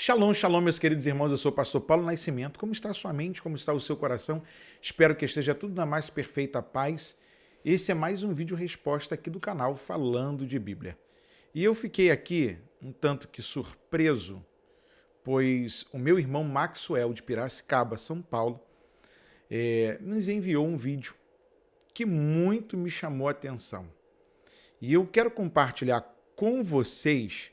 Shalom, shalom, meus queridos irmãos, eu sou o pastor Paulo Nascimento. Como está a sua mente, como está o seu coração? Espero que esteja tudo na mais perfeita paz. Esse é mais um vídeo resposta aqui do canal falando de Bíblia. E eu fiquei aqui um tanto que surpreso, pois o meu irmão Maxwell de Piracicaba, São Paulo, nos enviou um vídeo que muito me chamou a atenção. E eu quero compartilhar com vocês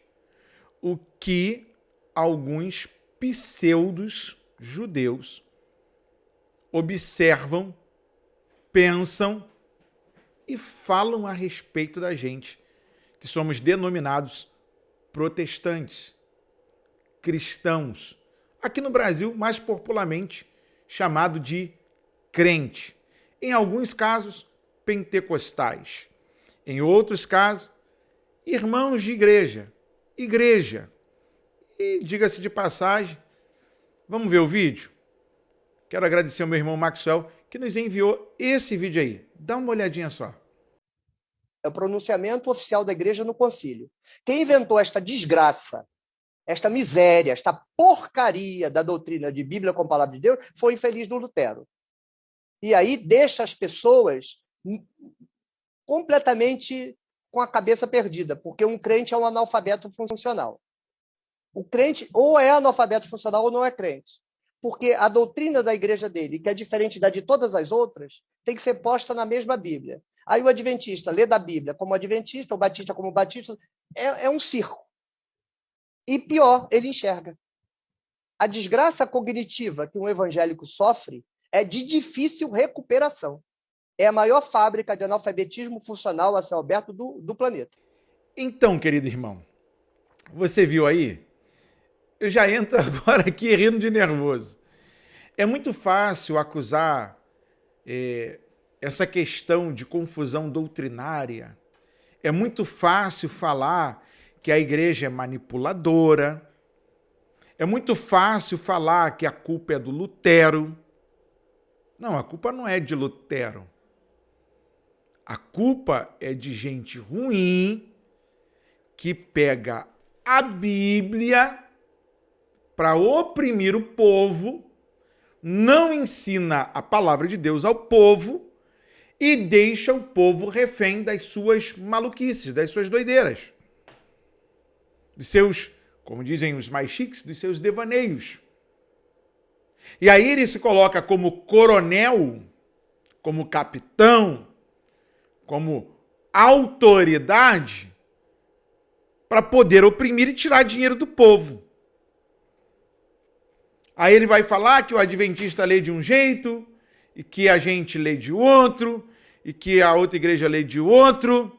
o que alguns pseudos judeus observam, pensam e falam a respeito da gente, que somos denominados protestantes, cristãos, aqui no Brasil, mais popularmente chamado de crente. Em alguns casos, pentecostais. Em outros casos, irmãos de igreja. E diga-se de passagem, vamos ver o vídeo? Quero agradecer ao meu irmão Maxwell, que nos enviou esse vídeo aí. Dá uma olhadinha só. É o pronunciamento oficial da igreja no concílio. Quem inventou esta desgraça, esta miséria, esta porcaria da doutrina de Bíblia com a palavra de Deus foi o infeliz do Lutero. E aí deixa as pessoas completamente com a cabeça perdida, porque um crente é um analfabeto funcional. O crente ou é analfabeto funcional ou não é crente. Porque a doutrina da igreja dele, que é diferente da de todas as outras, tem que ser posta na mesma Bíblia. Aí o adventista lê da Bíblia como adventista, o batista como batista, é um circo. E pior, ele enxerga. A desgraça cognitiva que um evangélico sofre é de difícil recuperação. É a maior fábrica de analfabetismo funcional a céu aberto do planeta. Então, querido irmão, você viu aí? Eu já entro agora aqui rindo de nervoso. É muito fácil acusar essa questão de confusão doutrinária. É muito fácil falar que a igreja é manipuladora. É muito fácil falar que a culpa é do Lutero. Não, a culpa não é de Lutero. A culpa é de gente ruim que pega a Bíblia para oprimir o povo, não ensina a palavra de Deus ao povo e deixa o povo refém das suas maluquices, das suas doideiras, dos seus, como dizem os mais chiques, dos seus devaneios. E aí ele se coloca como coronel, como capitão, como autoridade para poder oprimir e tirar dinheiro do povo. Aí ele vai falar que o adventista lê de um jeito, e que a gente lê de outro, e que a outra igreja lê de outro.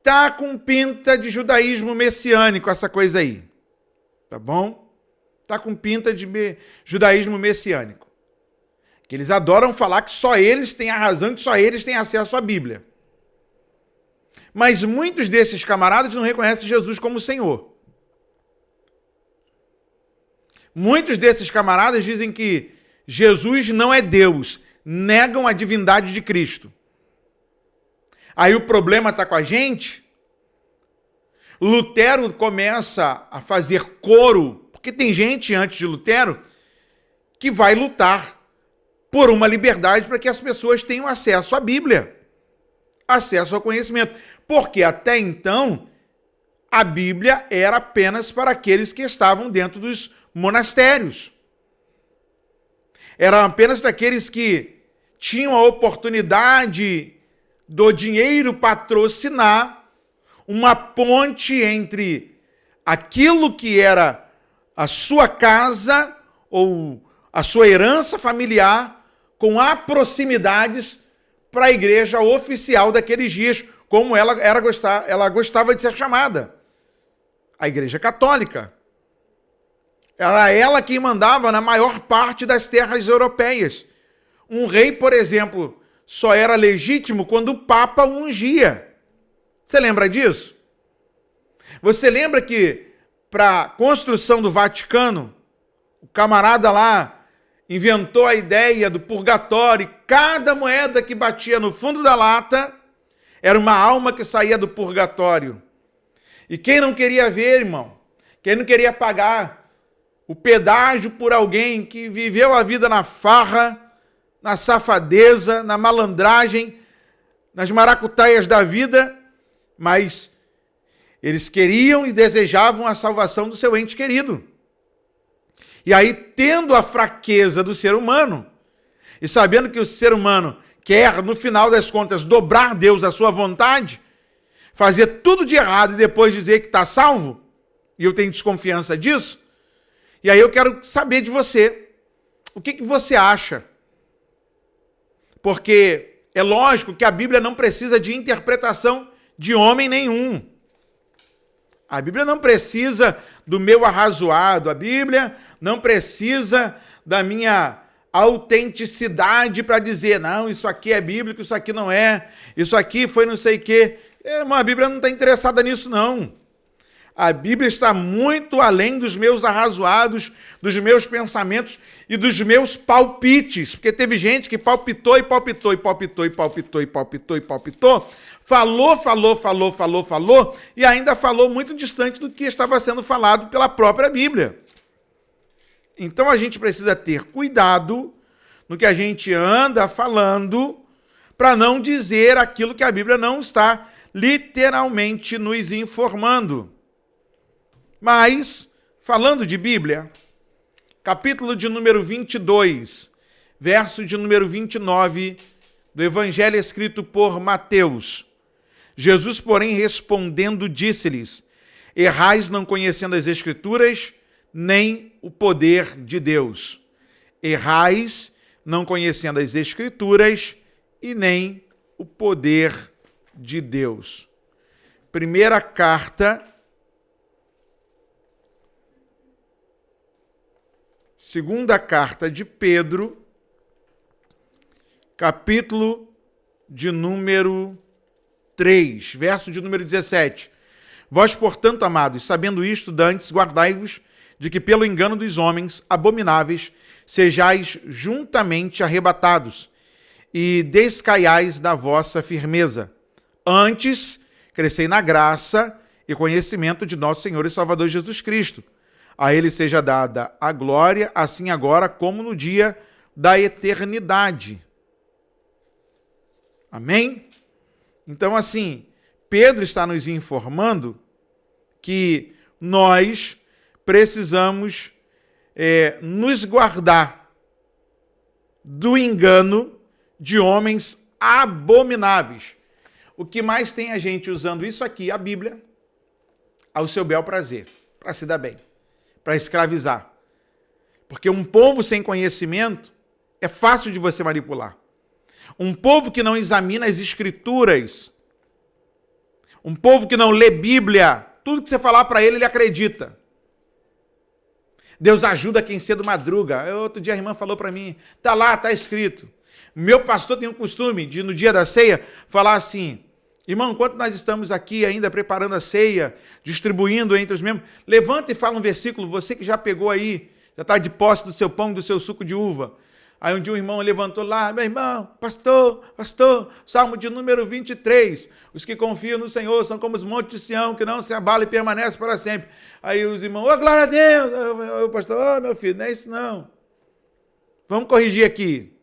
Tá com pinta de judaísmo messiânico essa coisa aí. Tá bom? Tá com pinta de judaísmo messiânico. Que eles adoram falar que só eles têm a razão, que só eles têm acesso à Bíblia. Mas muitos desses camaradas não reconhecem Jesus como Senhor. Muitos desses camaradas dizem que Jesus não é Deus, negam a divindade de Cristo. Aí o problema está com a gente. Lutero começa a fazer coro, porque tem gente antes de Lutero que vai lutar por uma liberdade para que as pessoas tenham acesso à Bíblia, acesso ao conhecimento. Porque até então a Bíblia era apenas para aqueles que estavam dentro dos monastérios. Era apenas daqueles que tinham a oportunidade do dinheiro patrocinar uma ponte entre aquilo que era a sua casa ou a sua herança familiar com as proximidades para a igreja oficial daqueles dias, como ela gostava de ser chamada, a Igreja Católica. Era ela quem mandava na maior parte das terras europeias. Um rei, por exemplo, só era legítimo quando o Papa o ungia. Você lembra disso? Você lembra que para a construção do Vaticano, o camarada lá inventou a ideia do purgatório e cada moeda que batia no fundo da lata era uma alma que saía do purgatório. E quem não queria ver, irmão, Quem não queria pagar o pedágio por alguém que viveu a vida na farra, na safadeza, na malandragem, nas maracutaias da vida, mas eles queriam e desejavam a salvação do seu ente querido. E aí, tendo a fraqueza do ser humano, e sabendo que o ser humano quer, no final das contas, dobrar a Deus à sua vontade, fazer tudo de errado e depois dizer que está salvo, e eu tenho desconfiança disso, e aí eu quero saber de você, o que você acha? Porque é lógico que a Bíblia não precisa de interpretação de homem nenhum. A Bíblia não precisa do meu arrazoado, a Bíblia não precisa da minha autenticidade para dizer, não, isso aqui é bíblico, isso aqui não é, isso aqui foi não sei o quê. Mas a Bíblia não está interessada nisso, não. A Bíblia está muito além dos meus arrazoados, dos meus pensamentos e dos meus palpites, porque teve gente que palpitou, falou, e ainda falou muito distante do que estava sendo falado pela própria Bíblia. Então a gente precisa ter cuidado no que a gente anda falando para não dizer aquilo que a Bíblia não está literalmente nos informando. Mas, falando de Bíblia, capítulo de número 22, verso de número 29 do Evangelho escrito por Mateus. Jesus, porém, respondendo, disse-lhes: errais não conhecendo as Escrituras, nem o poder de Deus. Errais não conhecendo as Escrituras e nem o poder de Deus. Primeira carta, segunda carta de Pedro, capítulo de número 3, verso de número 17. Vós, portanto, amados, sabendo isto, dantes, guardai-vos de que pelo engano dos homens abomináveis sejais juntamente arrebatados e descaiais da vossa firmeza. Antes, crescei na graça e conhecimento de nosso Senhor e Salvador Jesus Cristo. A ele seja dada a glória, assim agora como no dia da eternidade. Amém? Então, assim, Pedro está nos informando que nós precisamos nos guardar do engano de homens abomináveis. O que mais tem a gente usando isso aqui, a Bíblia, ao seu bel prazer, para se dar bem, para escravizar. Porque um povo sem conhecimento é fácil de você manipular. Um povo que não examina as Escrituras, um povo que não lê Bíblia, tudo que você falar para ele, ele acredita. Deus ajuda quem cedo madruga. Outro dia a irmã falou para mim, tá lá, tá escrito. Meu pastor tem um costume de, no dia da ceia, falar assim: irmão, enquanto nós estamos aqui ainda preparando a ceia, distribuindo entre os membros, levanta e fala um versículo, você que já pegou aí, já está de posse do seu pão, do seu suco de uva. Aí um dia um irmão levantou lá, meu irmão, pastor, Salmo de número 23, os que confiam no Senhor são como os montes de Sião, que não se abalam e permanecem para sempre. Aí os irmãos, glória a Deus, o pastor, meu filho, não é isso não. Vamos corrigir aqui.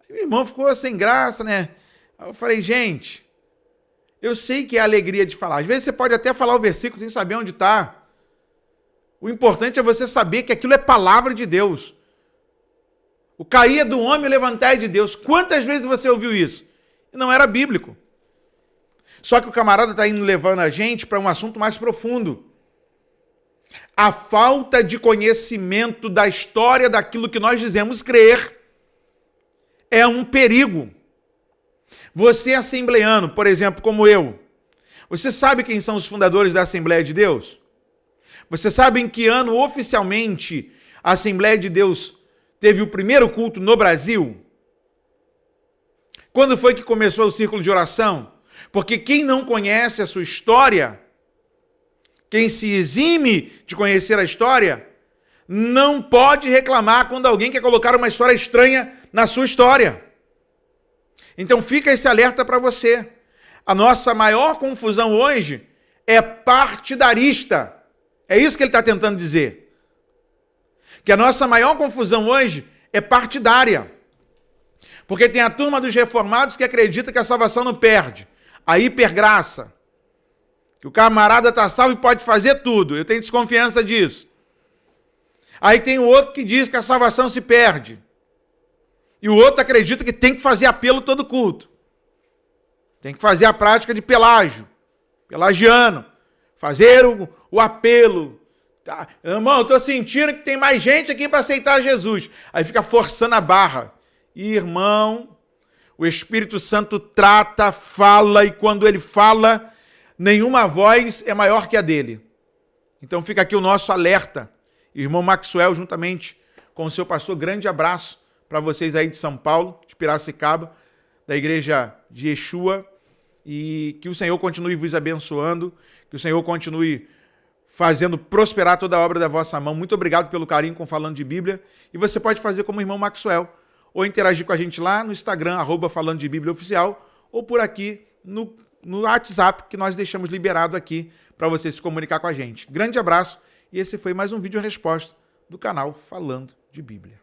Aí o irmão ficou sem graça, né? Aí eu falei, gente, eu sei que é a alegria de falar. Às vezes você pode até falar o versículo sem saber onde está. O importante é você saber que aquilo é palavra de Deus. O cair é do homem, o levantar é de Deus. Quantas vezes você ouviu isso? E não era bíblico. Só que o camarada está indo levando a gente para um assunto mais profundo. A falta de conhecimento da história daquilo que nós dizemos crer é um perigo. Você assembleano, por exemplo, como eu, você sabe quem são os fundadores da Assembleia de Deus? Você sabe em que ano oficialmente a Assembleia de Deus teve o primeiro culto no Brasil? Quando foi que começou o círculo de oração? Porque quem não conhece a sua história, quem se exime de conhecer a história, não pode reclamar quando alguém quer colocar uma história estranha na sua história. Então fica esse alerta para você. A nossa maior confusão hoje é partidarista. É isso que ele está tentando dizer. Que a nossa maior confusão hoje é partidária. Porque tem a turma dos reformados que acredita que a salvação não perde. A hipergraça. Que o camarada está salvo e pode fazer tudo. Eu tenho desconfiança disso. Aí tem o outro que diz que a salvação se perde. E o outro acredita que tem que fazer apelo todo culto. Tem que fazer a prática de pelágio. Pelagiano. Fazer o apelo. Tá? Irmão, eu estou sentindo que tem mais gente aqui para aceitar Jesus. Aí fica forçando a barra. E, irmão, o Espírito Santo trata, fala, e quando ele fala, nenhuma voz é maior que a dele. Então fica aqui o nosso alerta. Irmão Maxwell, juntamente com o seu pastor, grande abraço para vocês aí de São Paulo, de Piracicaba, da igreja de Yeshua, e que o Senhor continue vos abençoando, que o Senhor continue fazendo prosperar toda a obra da vossa mão. Muito obrigado pelo carinho com Falando de Bíblia, e você pode fazer como o irmão Maxwell, ou interagir com a gente lá no Instagram, @Falando de Bíblia Oficial, ou por aqui no WhatsApp, que nós deixamos liberado aqui para você se comunicar com a gente. Grande abraço, e esse foi mais um vídeo resposta do canal Falando de Bíblia.